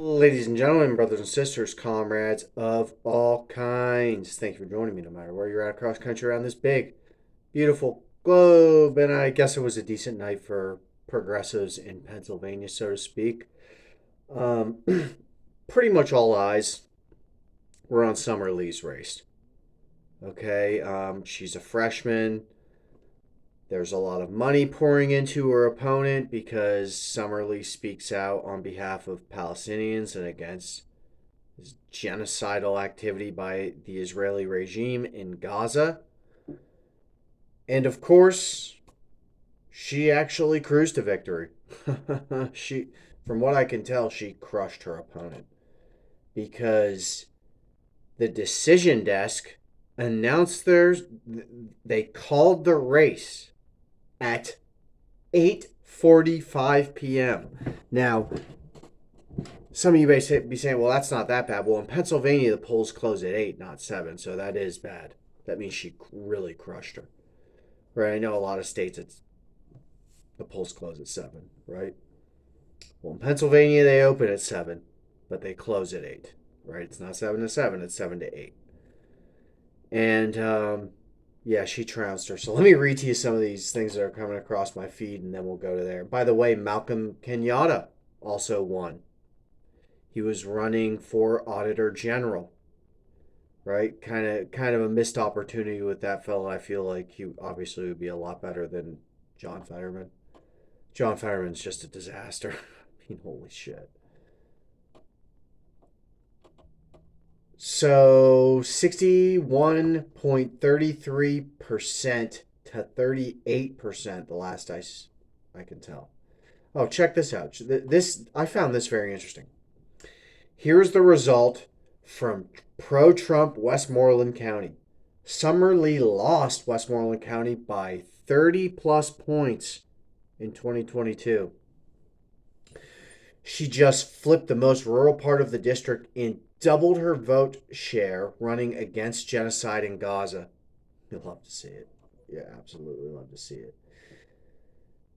Ladies and gentlemen, brothers and sisters, comrades of all kinds, thank you for joining me no matter where you're at across country around this big, beautiful globe. And I guess it was a decent night for progressives in Pennsylvania, so to speak. Um, Pretty much all eyes were on Summer Lee's race. Okay, she's a freshman. There's a lot of money pouring into her opponent because Summer Lee speaks out on behalf of Palestinians and against genocidal activity by the Israeli regime in Gaza. And of course, she actually cruised to victory. she, from what I can tell, she crushed her opponent because the decision desk announced they called the race at 8:45 p.m. Now, some of you may be saying, well, that's not that bad. Well, in Pennsylvania, the polls close at 8, not 7, so that is bad. That means she really crushed her. Right? I know a lot of states, the polls close at 7, right? Well, in Pennsylvania, they open at 7, but they close at 8, right? It's not 7 to 7, it's 7 to 8. And, yeah, she trounced her. So let me read to you some of these things that are coming across my feed, and then we'll go to there. By the way, Malcolm Kenyatta also won. He was running for Auditor General, right? Kind of a missed opportunity with that fellow. I feel like he obviously would be a lot better than John Fetterman. John Fetterman's just a disaster. I mean, holy shit. So 61.33% to 38% the last I can tell. Oh, check this out. This I found this very interesting. Here's the result from pro Trump Westmoreland County. Summer Lee lost Westmoreland County by 30 plus points in 2022. She just flipped the most rural part of the district and doubled her vote share running against genocide in Gaza. You'll love to see it. Yeah, absolutely love to see it.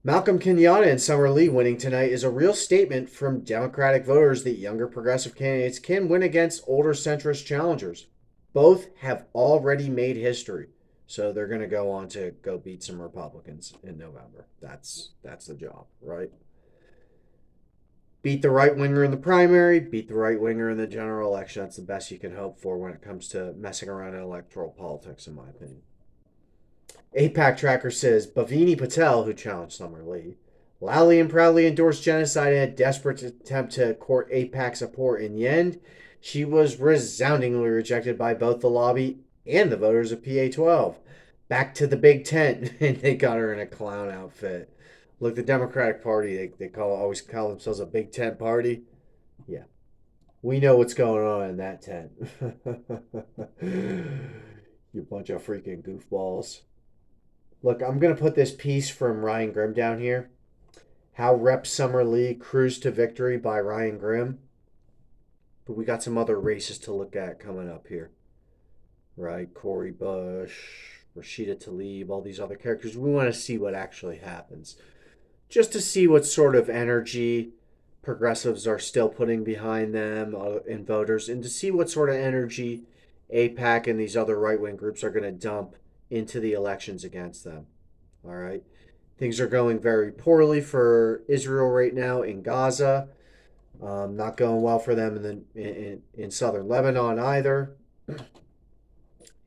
Malcolm Kenyatta and Summer Lee winning tonight is a real statement from Democratic voters that younger progressive candidates can win against older centrist challengers. Both have already made history, so they're going to go on to go beat some Republicans in November. That's the job, right? Beat the right winger in the primary, beat the right winger in the general election. That's the best you can hope for when it comes to messing around in electoral politics, in my opinion. APAC Tracker says Bhavini Patel, who challenged Summer Lee, loudly and proudly endorsed genocide in a desperate attempt to court APAC support. In the end, she was resoundingly rejected by both the lobby and the voters of PA 12. Back to the big tent, and they got her in a clown outfit. Look, the Democratic Party, they always call themselves a big tent party. Yeah, we know what's going on in that tent. You bunch of freaking goofballs. Look, I'm going to put this piece from Ryan Grimm down here. How Rep Summer Lee cruised to victory by Ryan Grimm. But we got some other races to look at coming up here. Right? Cori Bush, Rashida Tlaib, all these other characters. We want to see what actually happens. Just to see what sort of energy progressives are still putting behind them in voters, and to see what sort of energy APAC and these other right wing groups are going to dump into the elections against them. All right. Things are going very poorly for Israel right now in Gaza. Not going well for them in southern Lebanon either.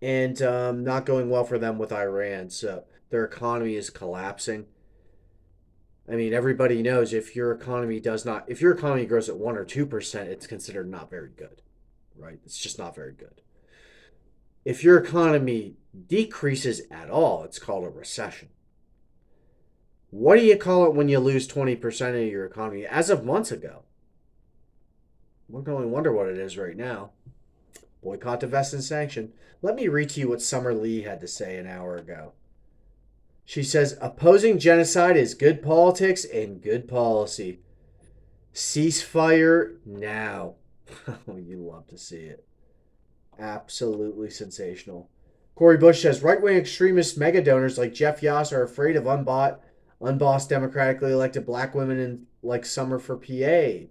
And not going well for them with Iran. So their economy is collapsing. I mean, everybody knows if your economy grows at 1 or 2%, it's considered not very good, right? It's just not very good. If your economy decreases at all, it's called a recession. What do you call it when you lose 20% of your economy? As of months ago, we can only wonder what it is right now. Boycott, divest, and sanction. Let me read to you what Summer Lee had to say an hour ago. She says, opposing genocide is good politics and good policy. Ceasefire now. You love to see it. Absolutely sensational. Cori Bush says right wing extremist mega donors like Jeff Yass are afraid of unbossed democratically elected black women in like Summer for PA.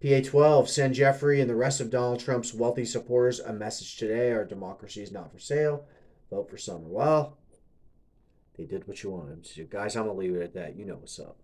PA12, send Jeffrey and the rest of Donald Trump's wealthy supporters a message today. Our democracy is not for sale. Vote for Summer. Well, they did what you wanted them to. Guys, I'm going to leave it at that. You know what's up.